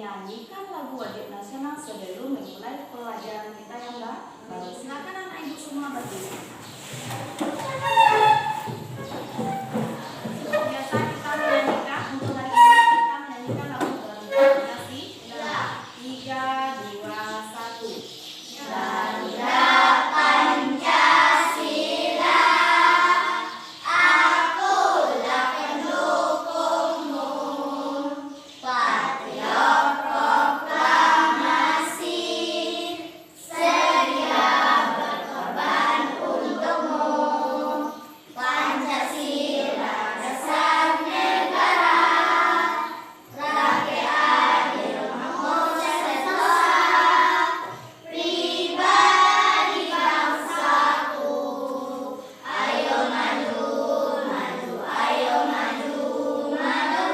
menyanyikan lagu wajib nasional sebelum memulai pelajaran kita yang baru. Silakan anak ibu semua berdiri. Seperti biasa kita menyanyikan untuk hari ini kita menyanyikan lagu Pancasila. 3, 2, 1. Bangga Pancasila, akulah pendukungmu, patriot proklamasi, sedia berkorban untukmu. Pancasila dasar negara, rakyat adil makmur sejahtera, pribadi bangsaku. Ayo maju, maju, ayo maju, maju,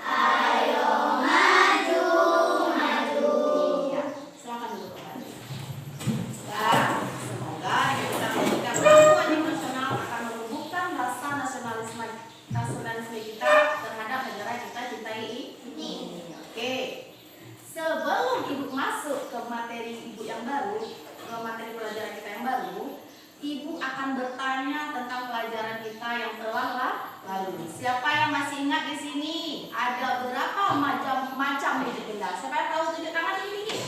ayo maju, maju. Ya, silakan duduk kembali. Semoga kita menjaga lagu wajib nasional akan menumbuhkan rasa nasionalisme kita terhadap negara yang kita cintai ini. Oke. Sebelum ibu masuk ke materi ibu yang baru, ke materi pelajaran kita yang baru, ibu akan bertanya tentang pelajaran kita yang telah lalu. Siapa yang masih ingat di sini? Ada berapa macam wujud benda? Siapa yang tahu tunjuk tangan di pinggir?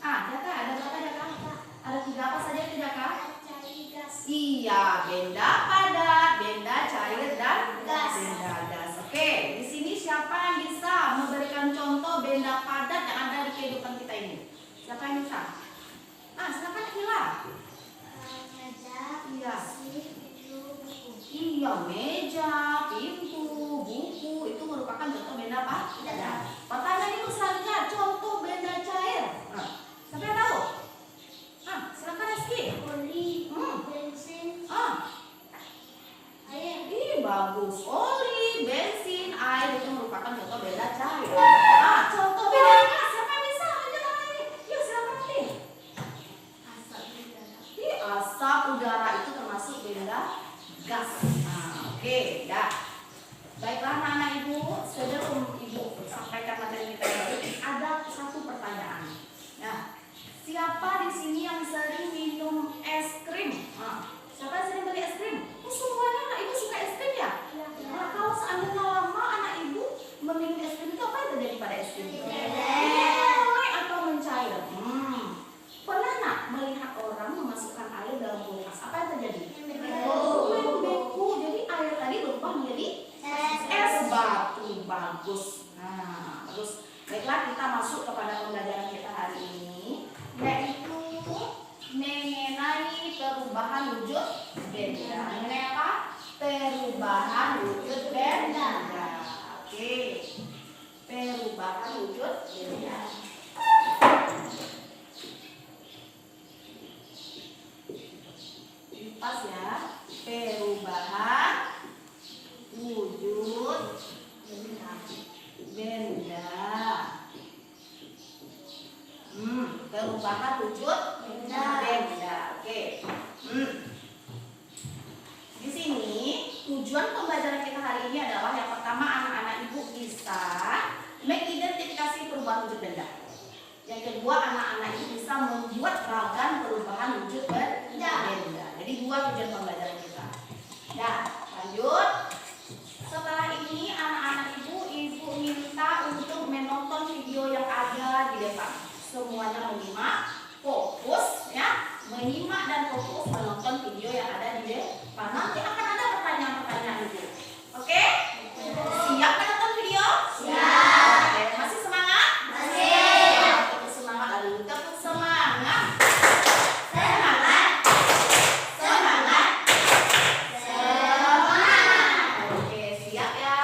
Jaka, ada berapa Jaka? Ada 3 apa saja itu Jaka? Iya, benda padat, benda cair, dan benda gas. Oke, di sini siapa yang bisa memberikan contoh benda padat yang ada di kehidupan kita ini? Siapa yang bisa? Silakan Akila. Iya. Iya, meja, pintu, buku itu merupakan contoh benda padat. Pertanyaan ibu selanjutnya, contoh benda cair. Siapa yang tahu? Silakan Rizky. Bensin, Air. Bagus. Oli, bensin, air itu merupakan contoh benda cair. Contoh benda gas. Siapa yang bisa? Tunjuk tangan ini. Yuk silakan nanti. Asap udara itu termasuk benda gas. Oke, dah. Baiklah anak-anak ibu, sebelum ibu sampaikan materi kita baru, ada satu pertanyaan. Nah, siapa di sini yang sering minum es krim? Siapa yang sering beli es krim? Semuanya anak ibu suka es krim ya? Kalau seandainya lama anak ibu meminum es krim itu apa yang terjadi pada es krim? Meleleh atau mencair? Pernah nak melihat orang memasukkan air dalam kulkas? Apa yang terjadi? Membeku. Jadi air tadi berubah menjadi es batu. Bagus. Bagus. Baiklah, kita masuk kepada pembelajaran kita hari ini, yaitu mengenai perubahan wujud benda. Mengenai apa? Perubahan wujud benda. Oke. Perubahan wujud benda. Pas ya. Perubahan wujud benda. Perubahan wujud benda. Oke. Di sini tujuan pembelajaran kita hari ini adalah yang pertama, anak-anak ibu bisa mengidentifikasi perubahan wujud benda. Yang kedua, anak-anak ibu bisa membuat ragam perubahan wujud benda. Jadi 2 tujuan pembelajaran kita. Nah, lanjut. Setelah ini anak-anak ibu minta untuk menonton video yang ada di depan. Semuanya menyimak, fokus ya, menyimak dan fokus menonton video yang ada di depan. Nanti akan ada pertanyaan-pertanyaan ibu. Oke? Siap menonton video? Siap. Oke, masih semangat? Masih. Tepuk semangat lalu tepuk semangat. Semangat. Semangat. Semangat. Oke, siap ya.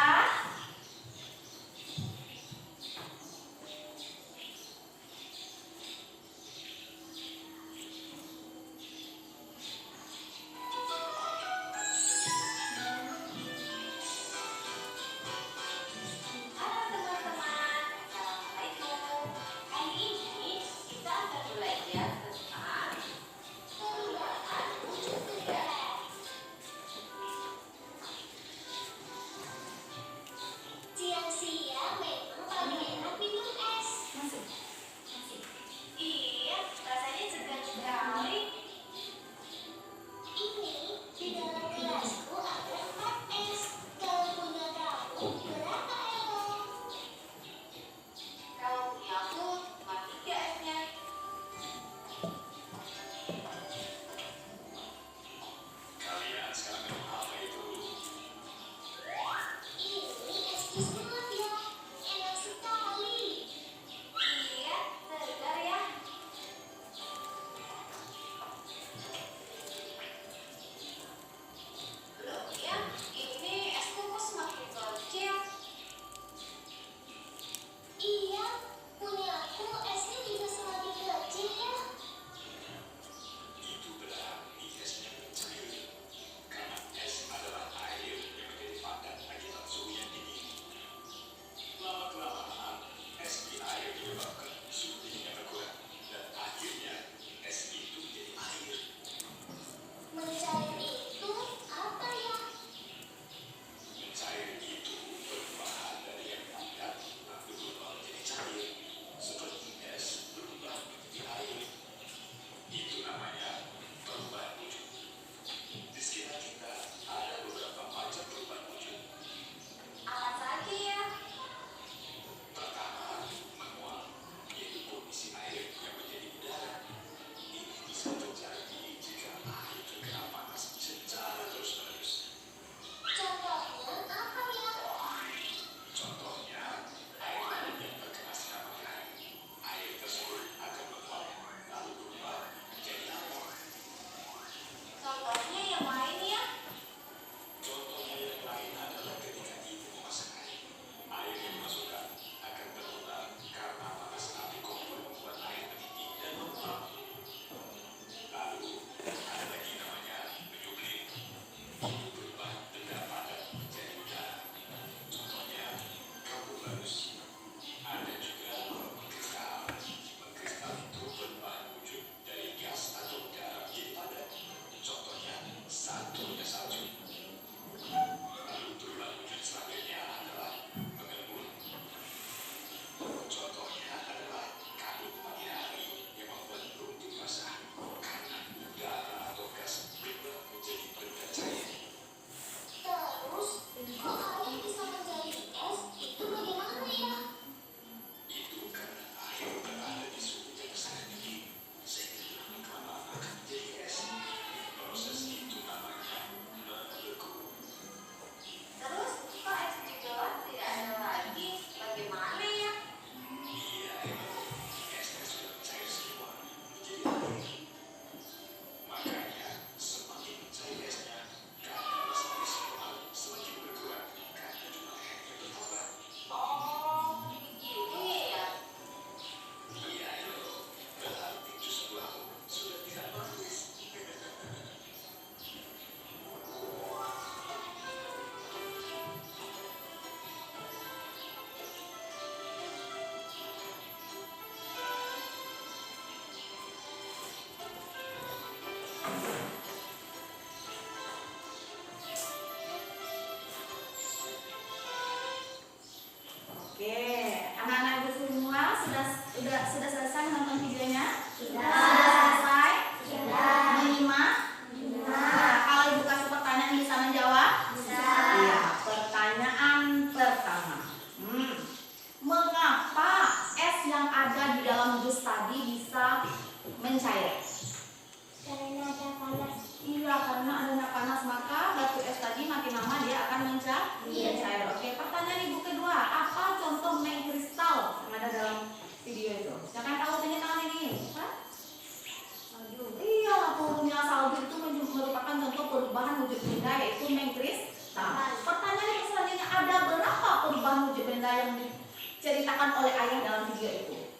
benda yang diceritakan oleh ayah dalam video itu?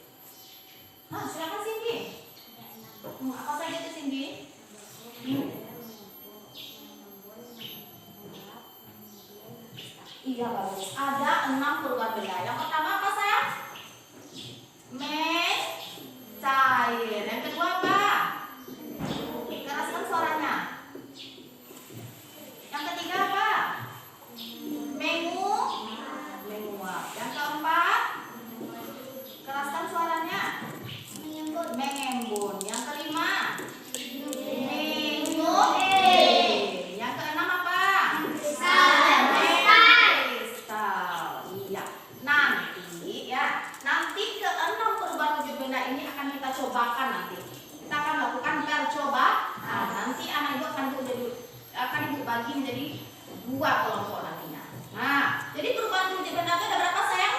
Silakan Cindy. Apa saja itu Cindy? Iya bagus. Ada 6 perubahan benda. Yang pertama apa sayang? Cair. Yang kedua apa? Keraskan suaranya. Yang ketiga apa? Menguap. Yang keempat? Keraskan suaranya. Mengembun. Yang kelima? Menyut. Yang keenam apa? Kristal. Iya. Nanti keenam perubahan wujud benda ini akan kita cobakan nanti. Kita akan lakukan percobaan. Nanti anak ibu akan ibu bagi menjadi 2 kelompok nantinya. Jadi perubahan wujud benda itu ada berapa sayang?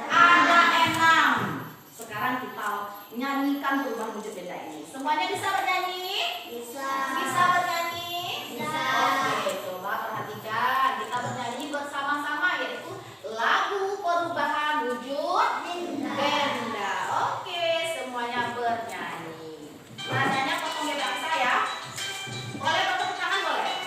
Ada 6. Sekarang kita nyanyikan perubahan wujud benda ini. Semuanya bisa bernyanyi? Bisa bernyanyi? Oke, coba perhatikan. Kita bernyanyi bersama-sama yaitu lagu perubahan wujud benda. Oke, semuanya bernyanyi. Nadanya potong bebas saya. Boleh potong tangan boleh?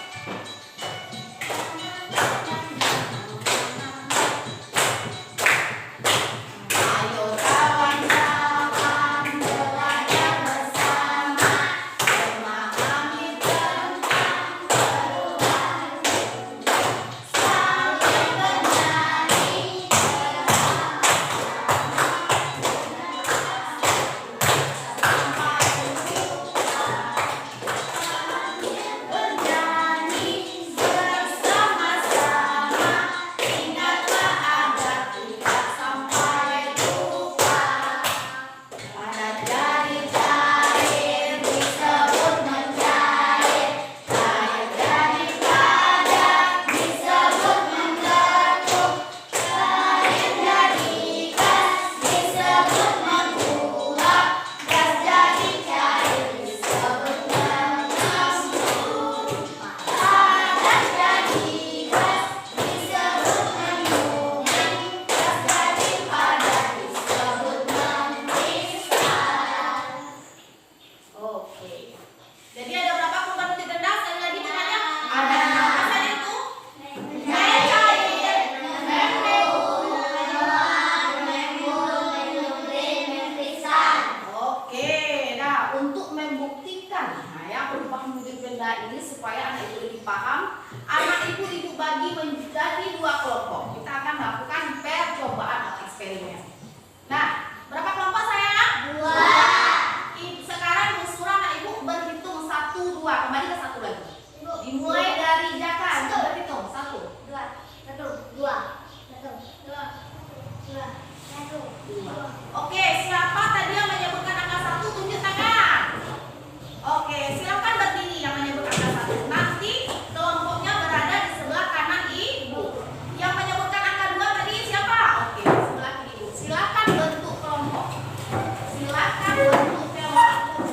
Ayo kawan-kawan belajar bersama, memahami tentang perubahan, saling bernyanyi bernyanyi bersama-sama, ingatlah agar tidak sampai lupa. Pada cair disebut mencair, cair jadi padat disebut menggetuk, cair jadi gas disebut menguap, gas jadi cair disebut mengembun, padat jadi gas disebut menggunung, gas jadi padat disebut mengkristal. Oke. Jadi ada berapa perubahan wujud benda? Sekali lagi bunganya ada 6. Apa saja itu? Mencair, mengkristal. Oke. Nah, untuk membuktikan perubahan wujud benda ini supaya anak ibu lebih paham, anak ibu bagi menjadi 2 kelompok. Kita akan melakukan percobaan atau eksperimen. Nah, berapa kelompok sayang? 2. Sekarang ibu suruh anak ibu berhitung 1, 2. Kembali ke 1 lagi. Dimulai dari Jaka. Ibu berhitung 1, 2. Oke, siapa tadi yang menyebutkan angka 1? Tunjuk tangan. Oke, silakan berdiri yang menyebut angka 1. Nanti kelompoknya berada di sebelah kanan ibu. Yang menyebutkan angka 2 tadi siapa? Oke, sebelah kiri ibu. Silakan bentuk kelompok. Silakan bentuk kelompok.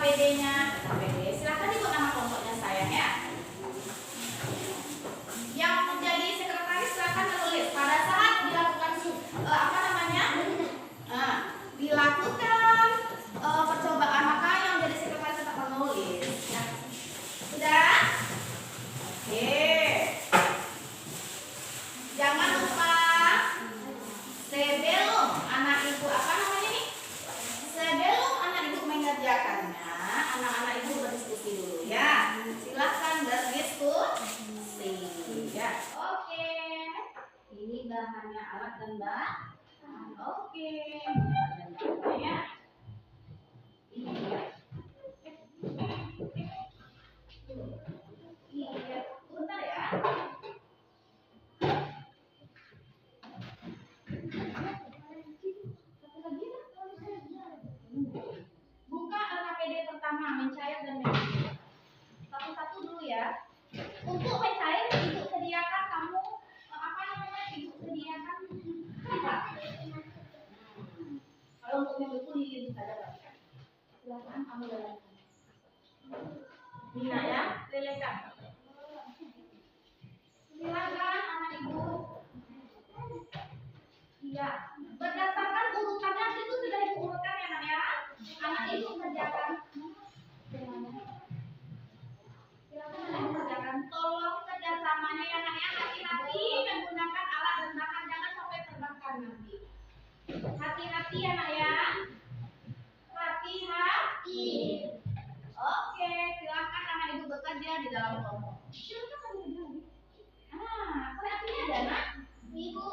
APD-nya? APD. Silakan ikut nama kelompoknya sayang ya. Yang menjadi sekretaris silakan menulis pada saat dilakukan apa namanya? Dilakukan percobaan, maka yang menjadi sekretaris tetap menulis. Ya. Sudah? Oke. Jangan lupa sebelum anak ibu apa namanya nih? Sebelum anak ibu mengerjakannya, anak-anak ibu berdiskusi dulu ya. Silahkan berdiskusi ya. Oke. Ini bahannya alat dan bahan. Oke. Alat dan bahannya. Iya. Iya. Bentar ya. Buka LKPD pertama, mencair dan mencair. Satu-satu dulu ya. Untuk mencair, ibu sediakan kamu apa namanya? Ibu sediakan apa? Kalau untuk yang betul bisa dapat. Silakan kamu lelehkan. Mina ya, lelehkan. Silakan anak ibu. Iya, berdasarkan urutannya itu sudah ibu urutkan ya nak ya. Anak ibu kerjakan. Silakan anak ibu kerjakan. Tolong kerjasamanya ya nak ya, hati-hati menggunakan alat dan bahan, jangan sampai terbakar nanti. Hati-hati ya nak ya. Hati-hati. Oke, silakan anak ibu bekerja di dalam kelompok. Silakan kamu bekerja. Korek apinya ada nak? Ibu.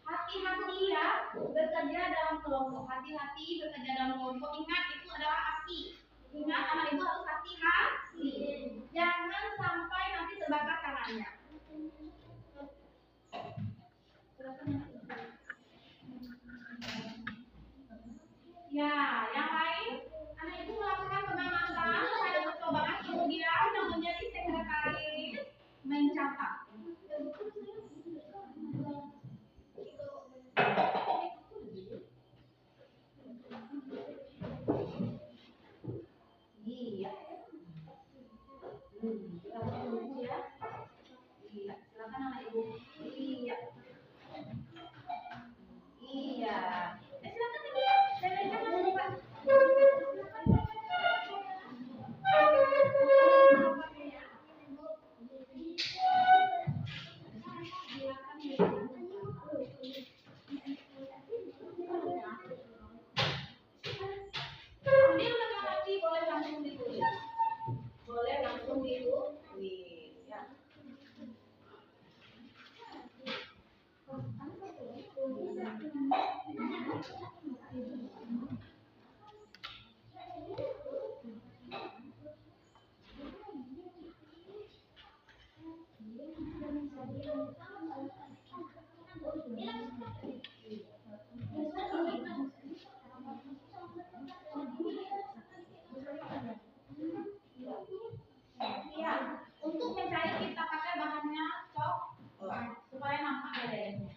Hati-hati ya bekerja dalam kelompok. Hati-hati bekerja dalam kelompok. Ingat itu adalah api. Ingat anak ibu harus hati-hati. Jangan sampai nanti terbakar tangannya. Ya, yang lain anak ibu melakukan pengamatan pada percobaan, kemudian yang menjadi sekretaris mencatat. Iya. Kita tunggu ya. Iya, silakan anak ibu. Iya. Iya. Silakan ibu ya. Lelehkan dulu Pak. Ambil lagi boleh langsung ditulis. Boleh langsung ditulis ya. Iya, untuk mencair kita pakai bahannya coklat supaya nampak bedanya.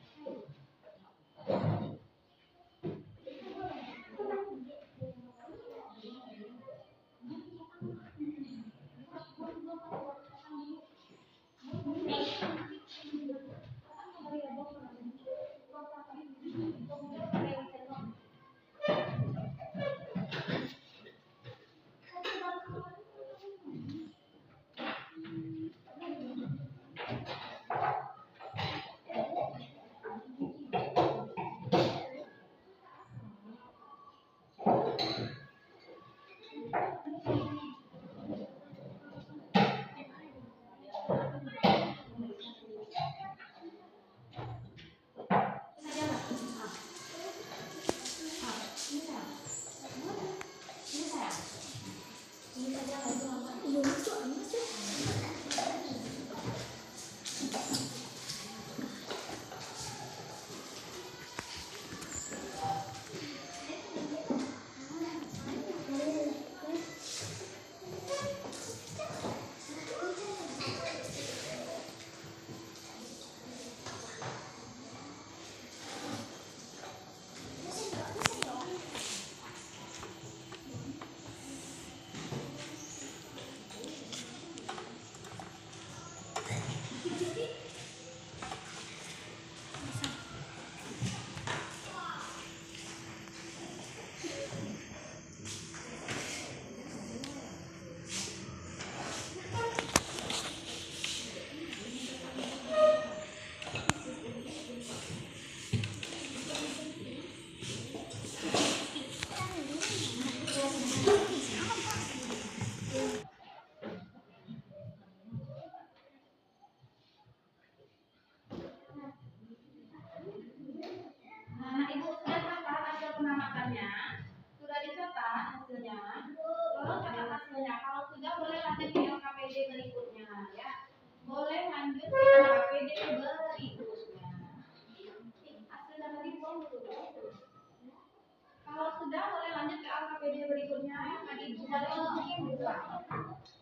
APD berikutnya yang tadi dibuang.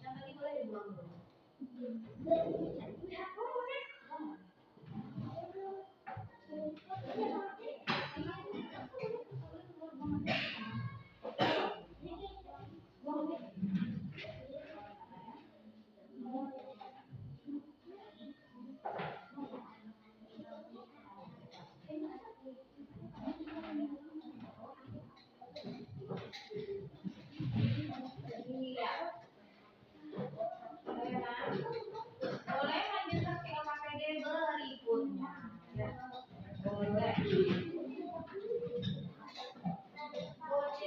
Yang tadi boleh dibuang dulu. Boleh lanjutkan ke LKPD berikutnya. Ya. Boleh.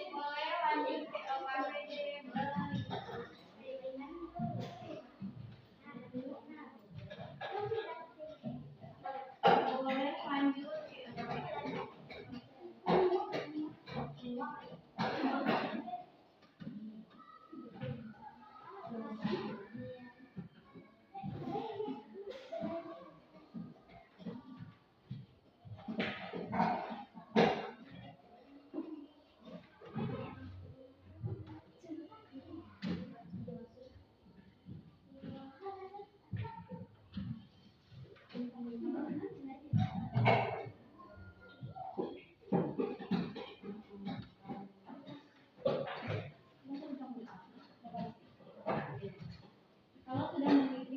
Boleh lanjut ke LKPD berikutnya. Boleh lanjut ke LKPD. Kalau sudah memiliki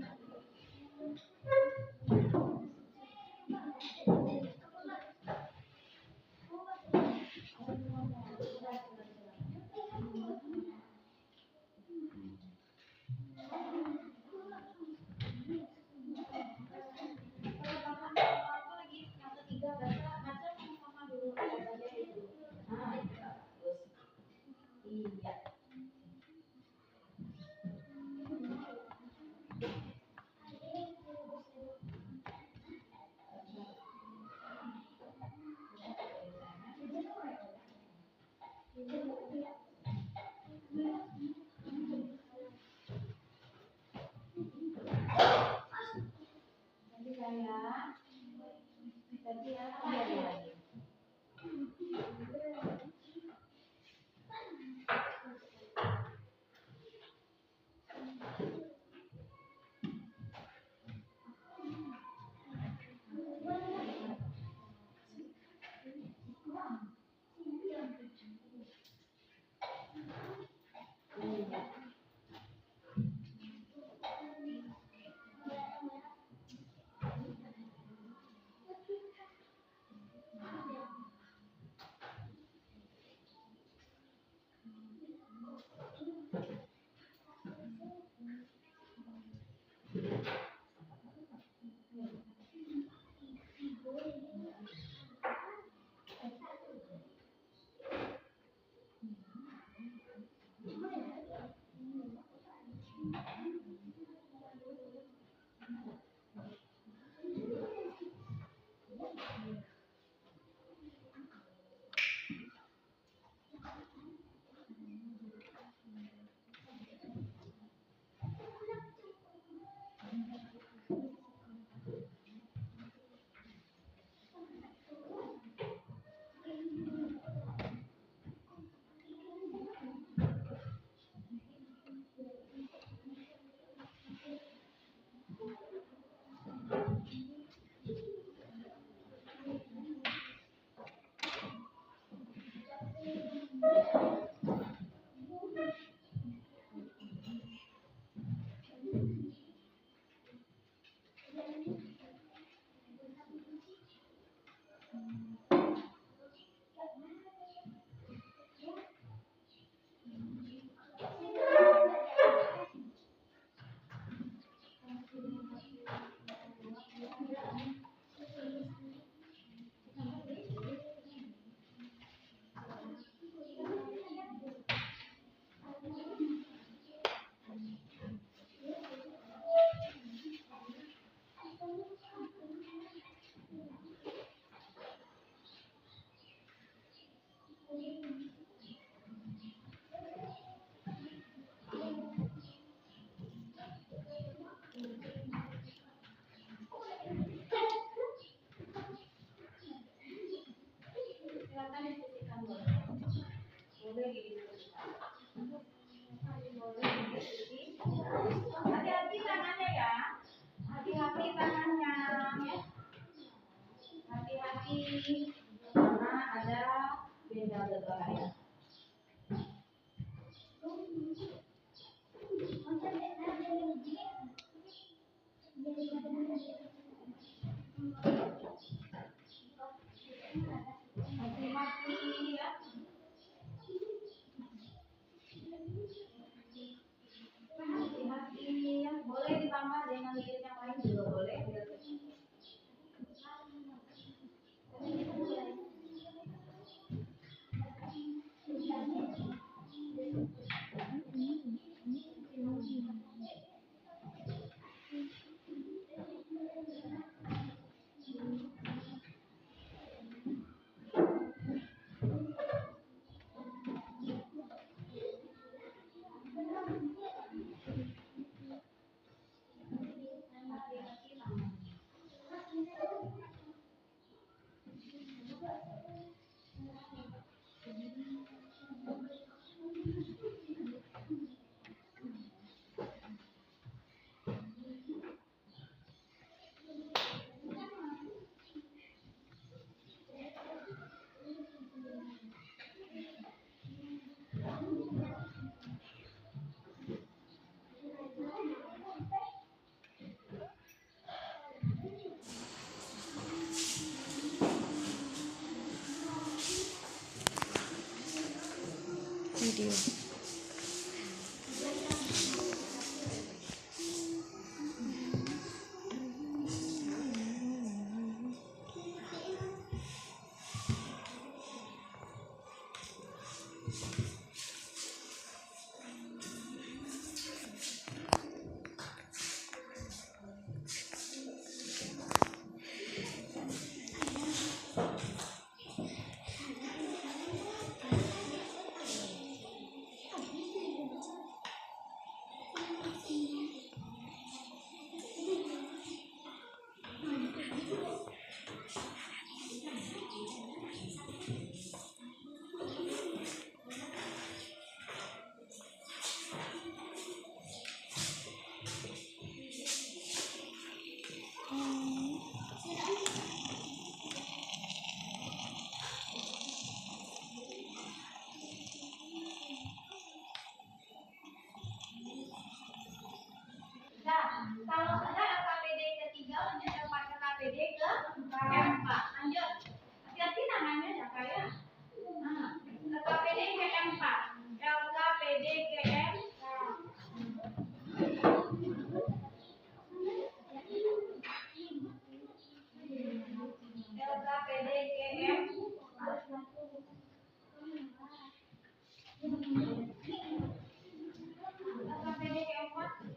iya. Jadi ya, lagi. Silakan diskusikan boleh. Boleh didiskusikan. karena ada beda berbahaya. Hati-hati ya. Hati-hati ya. Boleh ditambah dengan lirik yang lain juga boleh. Video. Kalau sudah LKPD ketiga, lanjut LKPD ke M4. Lanjut. Hati-hati namanya ya Kak ya. LKPD ke M4. LKPD ke M4. LKPD ke M4. LKPD ke M4.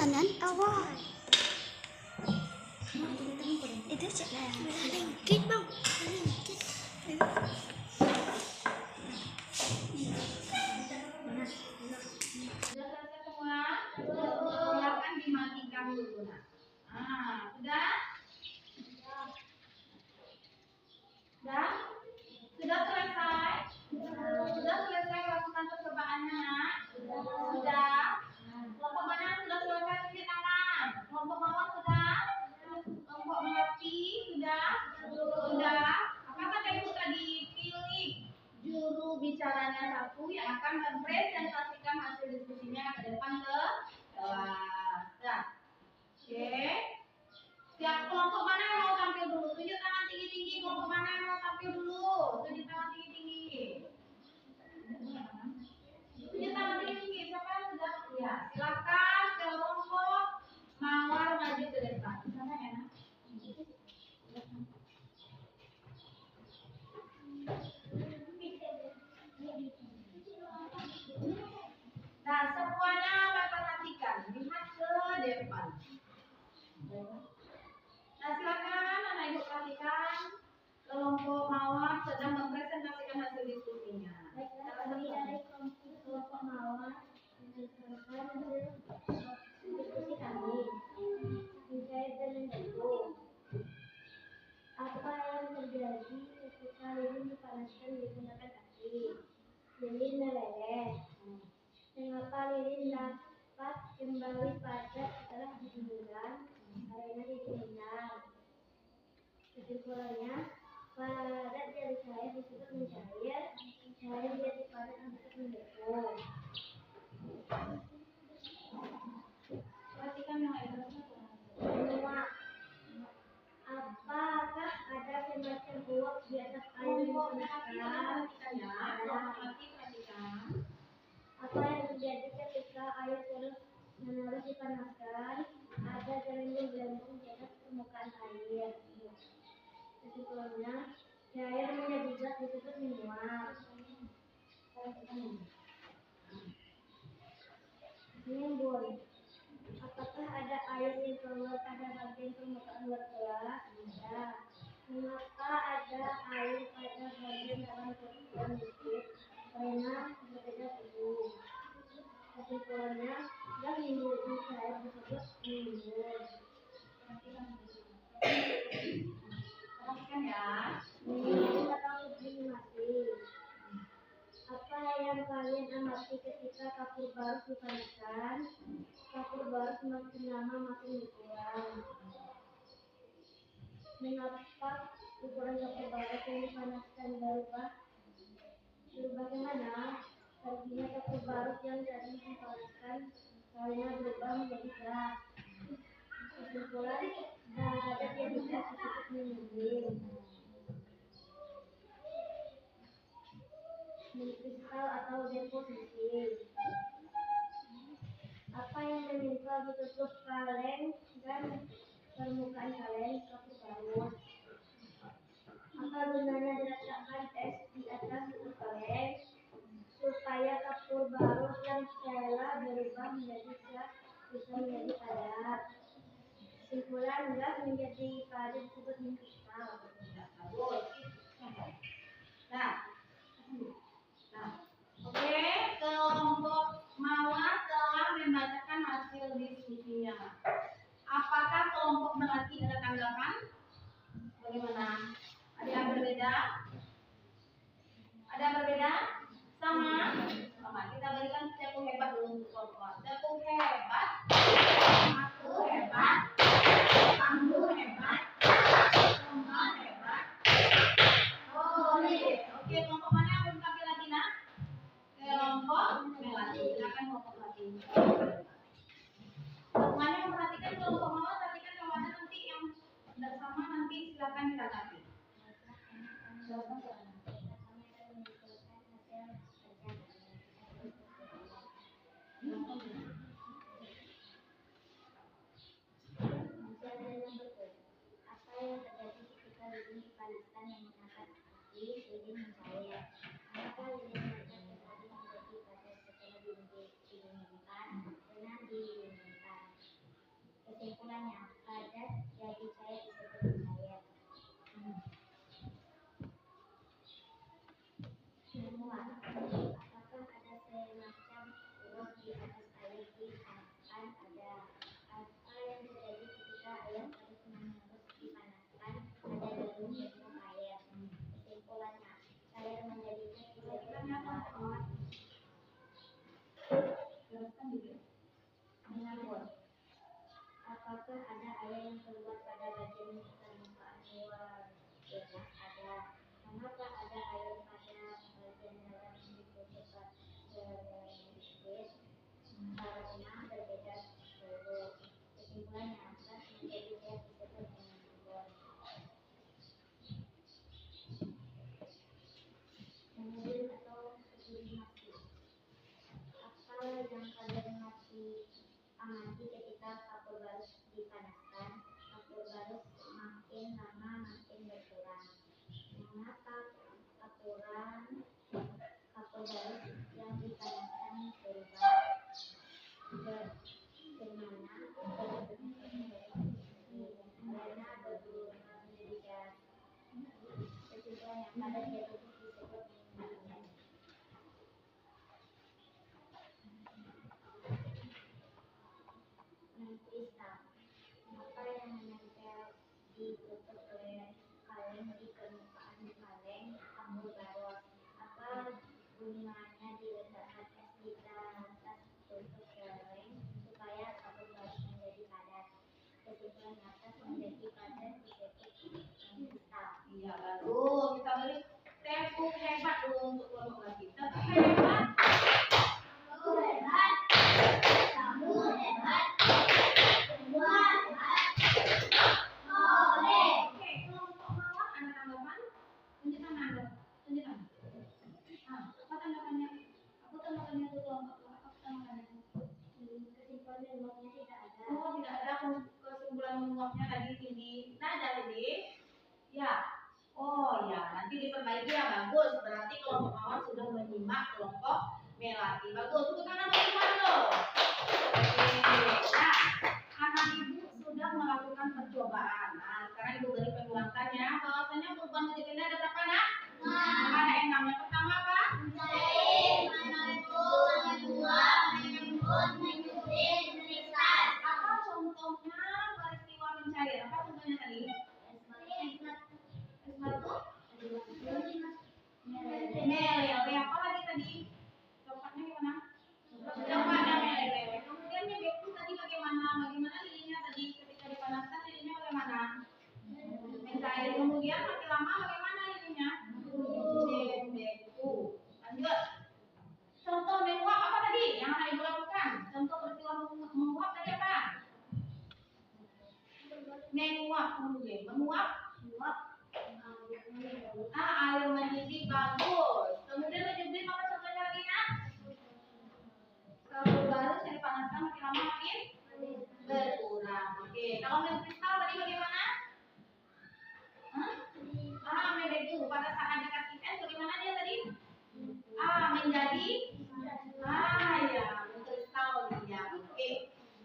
Anan awal itu cek lah ringkit bang ringkit Sudah selesai semua? Silakan dimatikan dulu. Sudah? Sudah? Sudah selesai? Sudah selesai melakukan percobaannya, nak? Sudah? Kelompok mana sudah selesai cuci tangan? Kelompok bawah sudah? Kelompok melati sudah? Sudah? Apakah ibu tadi pilih juru bicaranya satu yang akan mempresentasikan hasil diskusinya ke depan ke kelas? Sudah? Oke. Siap, kelompok mana yang mau tampil dulu? Tunjuk tangan tinggi-tinggi. Kelompok mana yang mau tampil dulu? Tunjuk tangan tinggi-tinggi. Tunjuk tangan tinggi-tinggi. Siapa yang sudah? Ya, silakan kelompok mawar maju ke depan. Sana ya, nak. Nah, semuanya perhatikan. Lihat ke depan. Nah, silakan anak ibu perhatikan. Kelompok mawar sedang mempresentasikan hasil diskusinya. kami dari kelompok mawar berdasarkan diskusi kami terkait dengan itu apa yang terjadi ketika lilin dipanaskan digunakan api. Lilin meleleh. Mengapa lilin dapat kembali padat setelah didinginkan? Karena didinginkan. Kesimpulannya, padat dari cair disebut mencair, cair jadi padat disebut membeku. Perhatikan yang lain. Menguap. Apakah ada semacam uap di atas air yang dipanaskan? Apa yang terjadi ketika air terus-menerus dipanaskan? Ada gelembung-gelembung di atas permukaan air. Kesimpulannya, cair menjadi gas disebut menguap. Menimbun. Apakah ada air yang keluar pada bagian permukaan luar kelas? Ada. Mengapa ada air pada bagian dalam permukaan liquid? Karena berbeda suhu. Kesimpulannya, gas menimbulkan cair disebut menimbun. mati ketika kapur barus dipanaskan. Kapur barus makin lama makin berkurang. Mengapa ukuran kapur barus yang dipanaskan berubah? Bagaimana? Artinya kapur barus yang tadi dipanaskan karena berubah menjadi gas. Kesimpulan, ada tiada gas disebut membrane. Kristal atau deposisi. Apa yang menempel di tutup kaleng dan permukaan kaleng kapur barus? Apa gunanya diletakkan es di atas tutup kaleng? Supaya kapur barus yang semula berubah menjadi gas bisa menjadi padat. Kesimpulan, gas menjadi padat disebut kristal. Oke, kelompok Mawar telah membacakan hasil diskusinya. Apakah kelompok Melati ada tanggapan? Bagaimana? Ada yang berbeda? Ada yang berbeda? Sama? Sama. Kita berikan tepuk hebat dulu untuk kelompok. Tepuk hebat. Aku hebat. Kamu hebat. Semua hebat. Oke, kelompok mana yang belum tampil lagi, nak? Kelompok Melati. Silakan kelompok Melati. Mana yang perhatikan kelompok Mawar, perhatikan kalau ada nanti yang tidak sama nanti silakan ditanggapi. Apa yang terjadi ketika lilin dipanaskan yang mengangkat api, lilin mencair. Mengapa lilin mencair terjadi menjadi padat setelah didinginkan dengan didinginkan? Kesimpulannya, padat jadi cair disebut mencair. Semua, apakah ada semacam uap di atas air dipanaskan? Ada. Apa yang terjadi ketika air terus-menerus dipanaskan? Ada debu menyusup air. Kesimpulannya, cair menjadi gas disebut mengalir. Apakah ada air yang keluar pada bagian permukaan luar gelas? Ada. Mengapa ada air pada bagian dalam yang ditutup sedikit? Karena berbeda volume. Kesimpulannya, gas menjadi gas disebut mengembun. Mengembun atau sublimasi. Apa yang kalian amati ketika kapur barus dipanaskan? Kapur barus makin lama makin berkurang. Mengapa ukuran kapur barus yang dipanaskan berubah? Bagaimana karena berubah menjadi gas. Kesimpulannya, padat jadi disebut membrane. Kristal. Apa yang menempel di tutup kaleng di permukaan kaleng kapur barus? Apa gunanya diletakkan es di atas tutup kaleng supaya kapur barus menjadi padat? Kesimpulannya, gas menjadi padat disebut kristal. Iya, bagus. Kita beri tepuk hebat dulu untuk kelompok lagi. Tepuk hebat. Aku hebat. Kamu hebat. Semua hebat. Oke, kelompok Mawar ada tanggapan? Tunjukkan Anda. Tunjukkan. Apa tanggapannya? Aku tanggapannya itu kelompok. Apa tanggapannya? Kesimpulan menguapnya tidak ada. Oh, tidak ada kesimpulan menguapnya tadi tinggi. Tidak ada tadi. Ya. Oh ya, nanti diperbaiki ya, bagus. Berarti kelompok Mawar sudah menyimak kelompok Melati. Bagus. Untuk anak bagaimana loh? Oke. Nah, anak ibu sudah melakukan percobaan. Nah, sekarang ibu beri penguatannya. Bahwasanya perubahan menjadi benda ada berapa nak? Ada 6. Yang pertama apa? Mencair, menyatu, menyuap, menyembun, menyubit, menisat. Apa contohnya peristiwa mencair? Apa contohnya tadi? Es batu? Meleleh. Apa lagi tadi? Coklatnya gimana? menguap kemudian menguap air mendidih bagus. Kemudian menyublim apa contohnya lagi nak? Kalau baru saya dipanaskan makin lama makin berkurang. Oke, kalau mengkristal tadi bagaimana? Membeku. Pada saat dikasih es bagaimana dia tadi? Menjadi ya, mengkristal dia. Oke.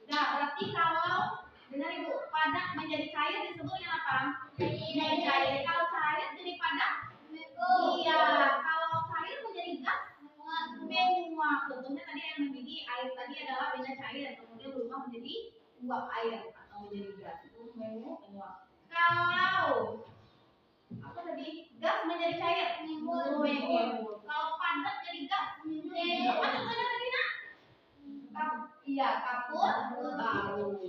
Nah, berarti kalau dengar Ibu, padat menjadi cair disebutnya apa? Mencair. Kalau cair jadi padat? Iya. Kalau cair menjadi gas? Menguap. Contohnya tadi air mendidih, air tadi adalah benda cair, kemudian berubah menjadi uap air atau menjadi gas. Itu menguap. Kalau apa tadi? Gas menjadi cair? Menguap. Kalau padat jadi gas? Menguap. Apa contohnya tadi nak? Iya, kapur baru.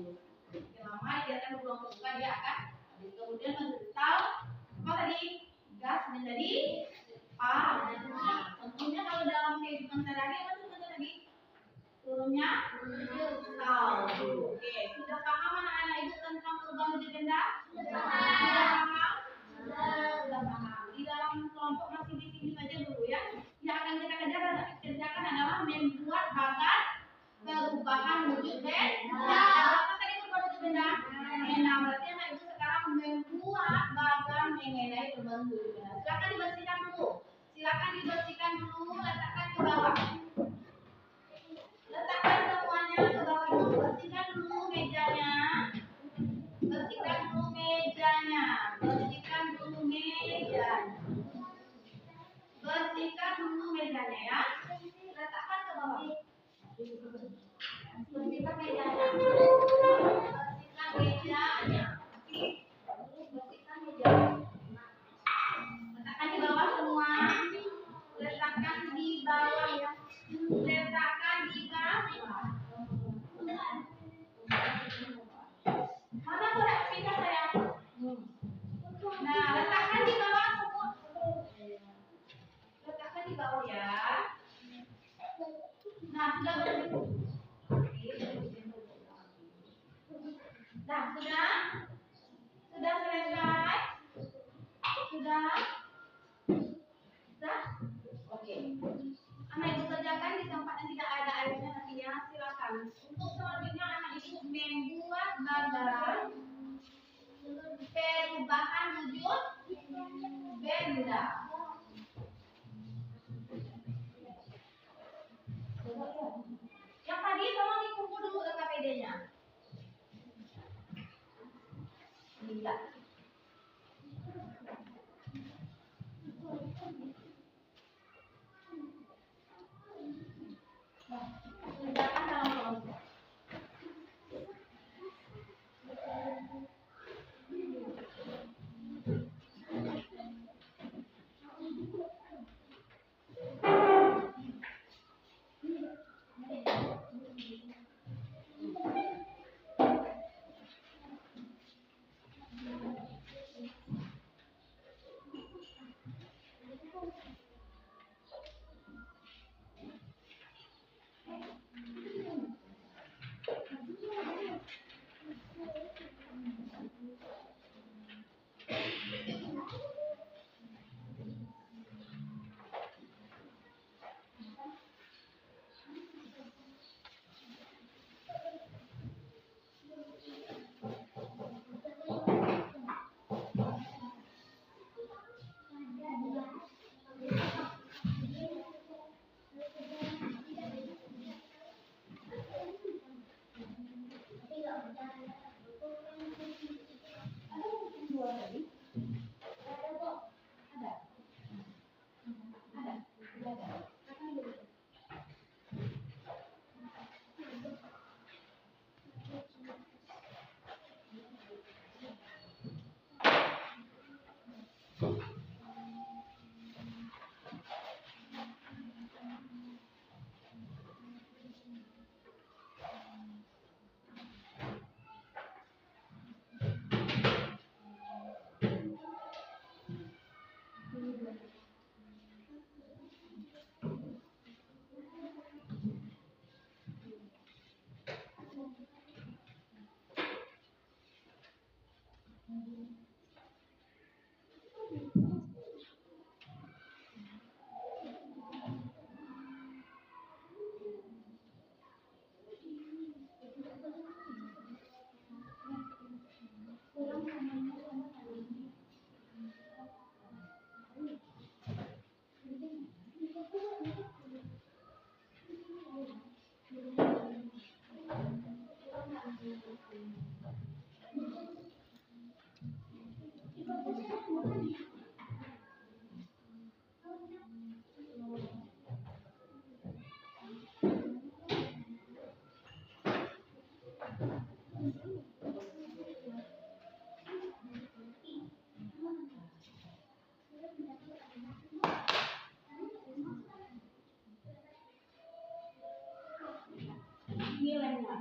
Lama dia berulang terbuka dia akan habis. Kemudian mengkristal apa tadi? Gas menjadi padat. Tentunya kalau dalam kehidupan sehari-hari apa contohnya tadi? Turunnya salju. Oke, sudah paham anak-anak Ibu tentang perubahan wujud benda? Sudah paham? Sudah paham. Di dalam kelompok masih di sini saja dulu ya. Yang akan kita kerjakan adalah membuat bagan perubahan wujud benda. Apa tadi perubahan wujud benda? Berarti anak Ibu sekarang membuat bagan mengenai perubahan wujud benda. Silakan dibersihkan dulu. Letakkan ke bawah. Letakkan semuanya ke bawah dulu. Bersihkan dulu mejanya. Bersihkan dulu mejanya ya. Letakkan ke bawah. Bersihkan mejanya. Letakkan di bawah semua. Letakkan di bawah ya. Letakkan di bawah. Mana kotak pita sayang? Nah, letakkan di bawah semua. Letakkan di bawah ya. Nah, sudah bersih. Nah, sudah? Sudah selesai? Sudah? Sudah? Oke. Anak Ibu kerjakan di tempat yang tidak ada airnya nanti ya, silakan. Untuk selanjutnya anak Ibu membuat bagan perubahan wujud benda. Yang tadi tolong dikumpul dulu KPD-nya. Iya. Kerjakan dalam kelompok. Nilainya.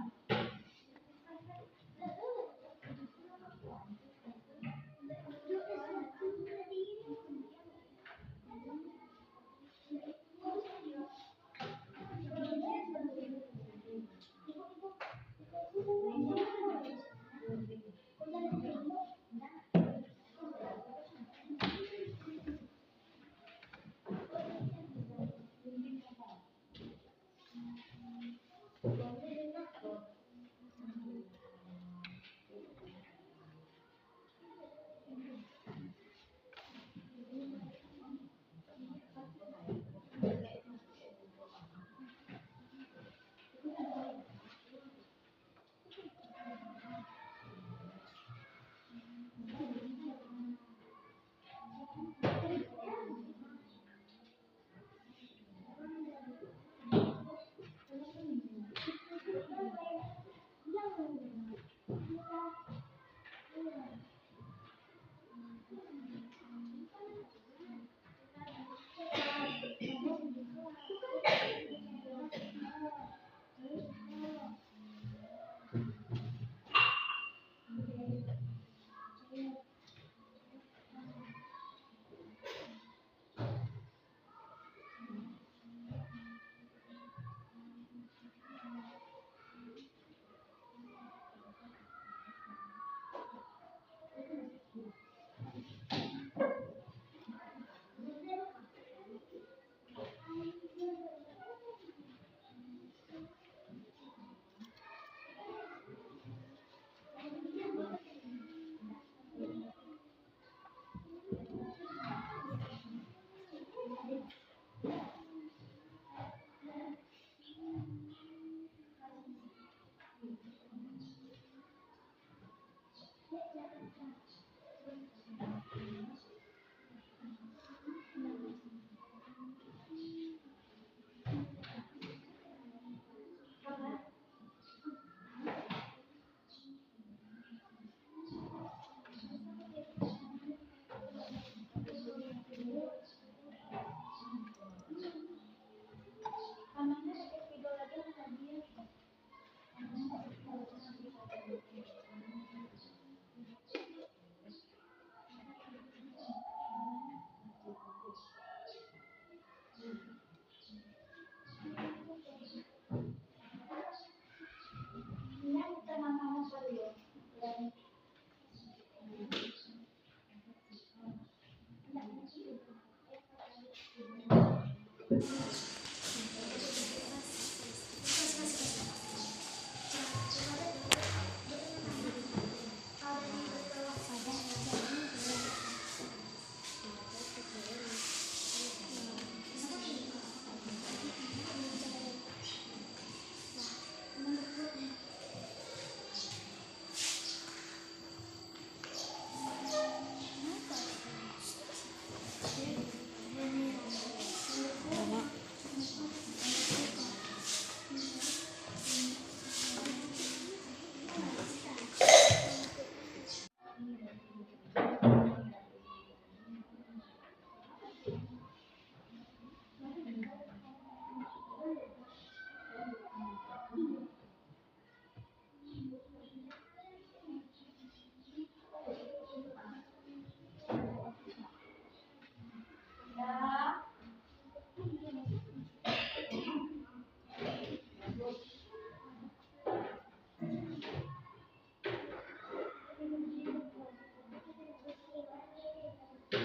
Ya.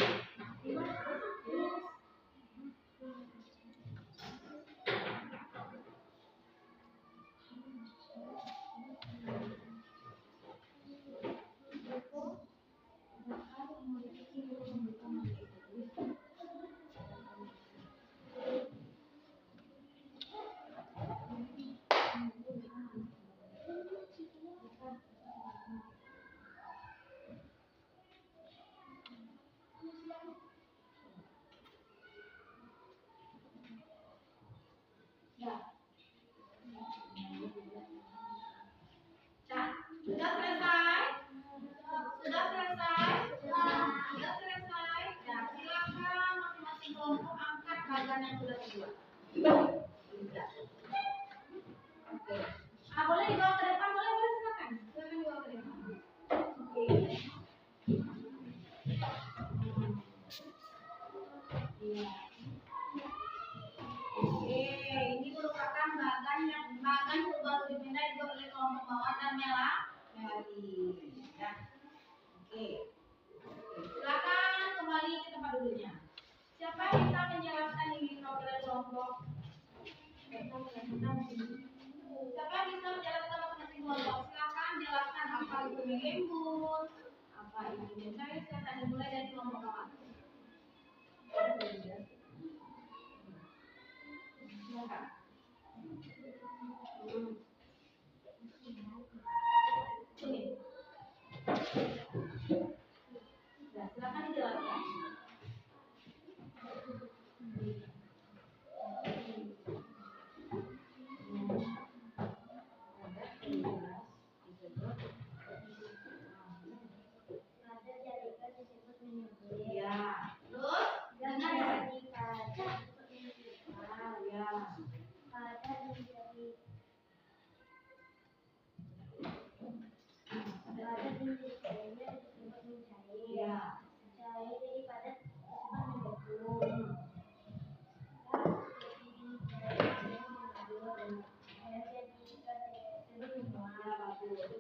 Nah, sudah selesai? Sudah selesai? Sudah selesai? Ya, silakan masing-masing kelompok angkat bagan yang sudah dibuat. Tiga. Oke. Ah, boleh dibawa ke depan, boleh, boleh silakan. Silakan dibawa ke depan. Oke. Iya. Oke, ini merupakan bagan perubahan lebih pindah dibuat oleh kelompok bawah dan melati. Ya. Oke. Silakan kembali ke tempat duduknya. Siapa yang bisa menjelaskan ini program kelompok? Siapa yang bisa menjelaskan masing-masing kelompok? Silakan jelaskan apa itu mengembut, apa itu mencari. Silakan dimulai dari kelompok bawah. Silakan. Sini. Ya, silakan dijelaskan. Ya, terus dengan ya. Ya.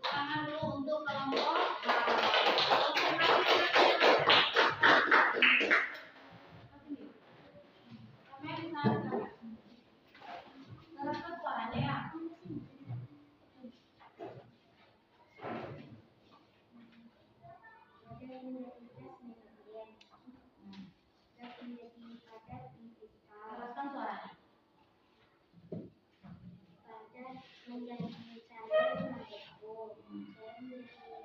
Tangan dulu untuk kelompok. Sampai di sana. Terasa suaranya ya. Teraskan suaranya. Menjadi saya mengaku, saya menjadi saya.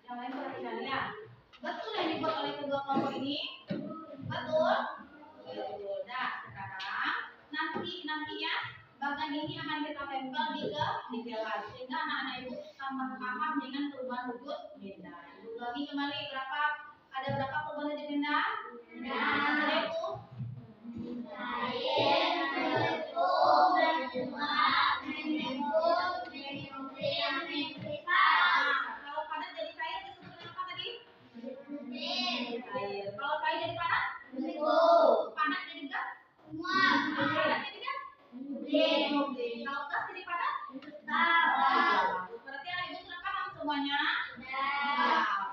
Yang lain perhatikan ya. Betul yang dibuat oleh kedua kelompok ini? Betul? Betul. Nah, sekarang nantinya bagan ini akan kita tempel di kelas sehingga anak-anak ibu tambah paham dengan perubahan wujud benda. Ibu ulangi kembali ada berapa perubahan wujud benda? Ada itu? Kalau padat jadi cair disebut dengan apa tadi? Cair. Kalau cair jadi padat? Padat jadi gas? Padat jadi gas? Kalau gas jadi padat? Berarti anak ibu sudah paham semuanya? Ya,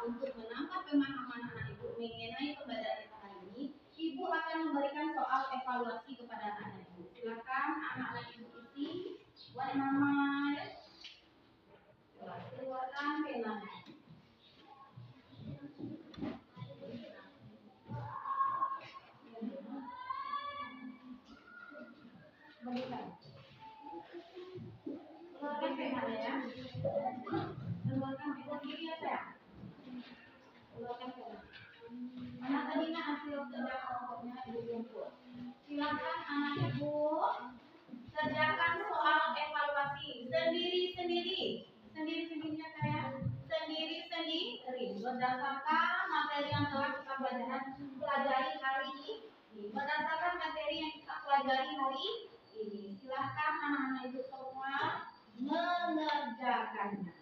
untuk menambah pemahaman anak ibu mengenai pembelajaran kita hari ini, ibu akan memberikan soal evaluasi kepada anak ibu. Silakan anak-anak ibu isi buat nama ya. Keluarkan penanya. Berikan. Keluarkan penanya ya. Keluarkan penanya ya saya. Keluarkan penanya. Mana tadi hasil kerja kelompoknya ibu kumpul. Silakan anak ibu kerjakan soal evaluasi sendiri-sendirinya saya sendiri-sendiri berdasarkan materi yang telah kita pelajari hari ini. Berdasarkan materi yang kita pelajari hari ini, silakan anak-anak ibu semua mengerjakannya.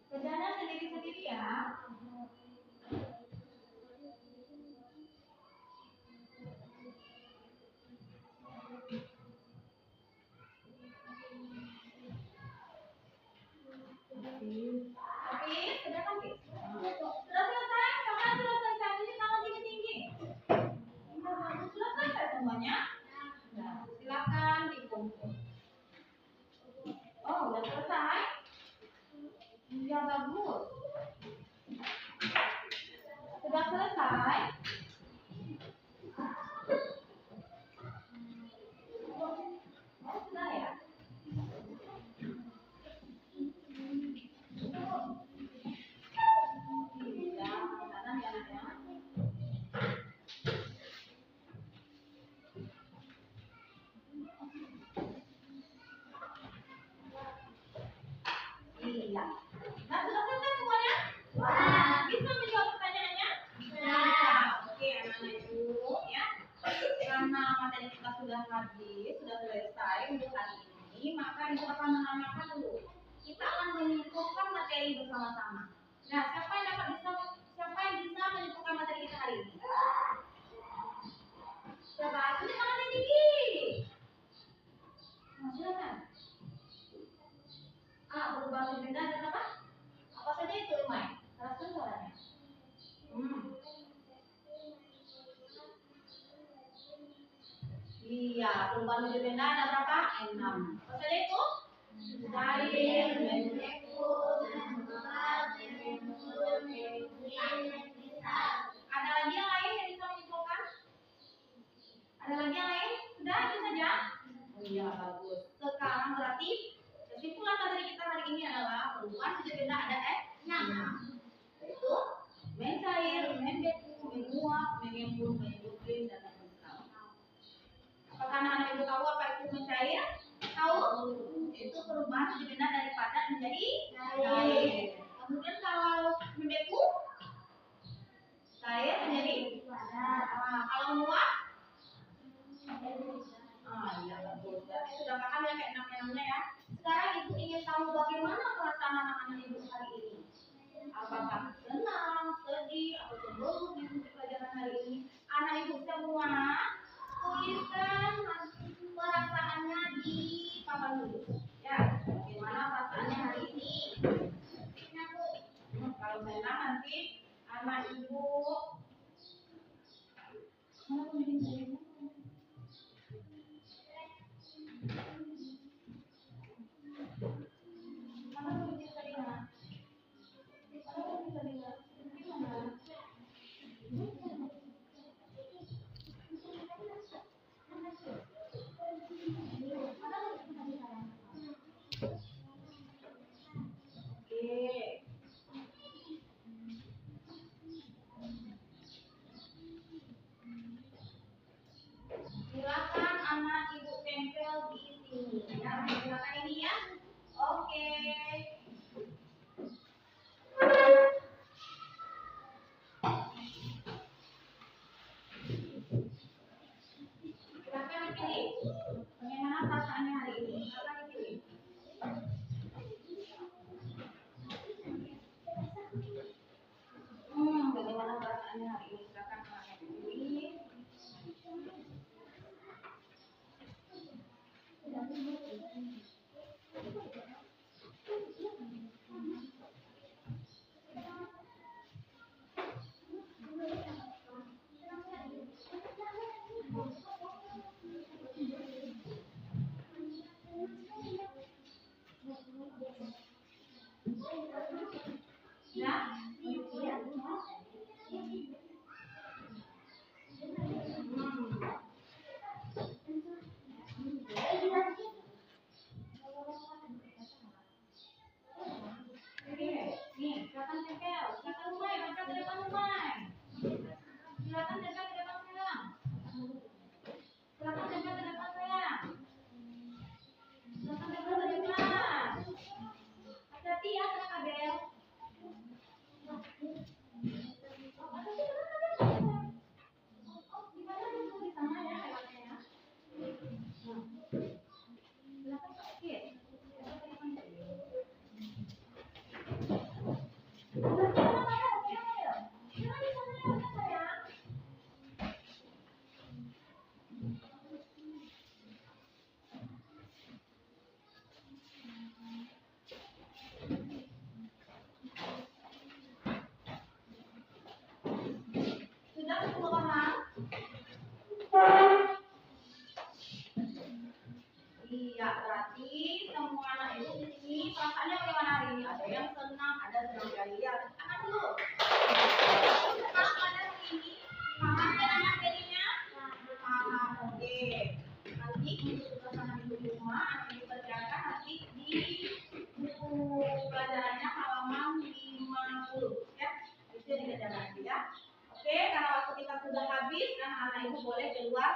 Kerjanya sendiri-sendiri ya. Tapi sudah kan? Sudah selesai? Kapan sudah selesai? Ini tangan tinggi-tinggi. Sudah selesai semuanya? Nah, silakan dikumpul. Oh, udah selesai? Ya bagus. Sudah selesai? Oh, sudah ya? Bisa, sana ya anaknya. Iya. Nah, sudah selesai semuanya? Bisa menjawab pertanyaannya? Oke, anak-anak ibu ya. Karena materi kita sudah habis, sudah selesai untuk hari ini, maka ibu akan menanyakan dulu. Kita akan menyimpulkan materi bersama-sama. Nah, siapa yang bisa menyimpulkan materi kita hari ini? Siapa? Ini tangannya tinggi. Nah, silakan. Perubahan benda dan apa? Apa saja itu, Mai? Keraskan suaranya. Iya, perubahan wujud benda ada berapa? 6. Apa saja itu? Cair, berliku, ada lagi yang lain yang bisa menyimpulkan? Ada lagi yang lain? Sudah, itu saja? Oh iya, bagus. Sekarang berarti kesimpulan materi kita hari ini adalah perubahan wujud benda ada 6. Yaitu mencair, membeku, menguap, mengembun, menyusut, dan mengembun. Apakah anak-anak ibu tahu apa itu mencair? Tahu? Itu perubahan wujud benda dari padat menjadi cair. Kemudian kalau membeku, cair menjadi padat. Kalau menguap, iya bagus. Berarti sudah paham ya kayak enam-enamnya ya. Sekarang ibu ingin tahu bagaimana perasaan anak-anak ibu hari ini. Apakah senang, sedih, atau cemburu mengikuti pelajaran hari ini? Anak ibu semua tuliskan perasaannya di papan tulis. Ya, bagaimana perasaannya hari ini? Kalau senang nanti anak ibu silakan anak ibu tempel di sini. Ya, silakan ini ya. Oke. Silakan dipilih. Bagaimana perasaannya hari ini? Silakan dipilih. Bagaimana perasaannya hari ini? Silakan anaknya dipilih. Ya. Nih, silakan tempel. Silakan mulai. Baca ke depan mulai. Silakan tempel ke depan saya. Silakan tempel ke depan saya. Silakan tempel ke depan. Hati-hati ya, Kak Abel. Gimana itu di sana ya, lewatnya ya. Silakan Kak Kit. Ya, berarti semua anak ibu di sini perasaannya bagaimana hari ini? Ada yang senang, ada senang sekali. Ya, anak dulu. Senang pada hari ini. Paham ya anak jadinya? Paham. Oke. Nanti untuk tugas anak ibu di rumah, anak ibu kerjakan nanti di buku pelajarannya halaman 50. Ya, itu yang dikerjakan nanti ya. Oke, karena waktu kita sudah habis, anak-anak ibu boleh keluar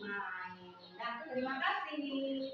main. Nah, terima kasih.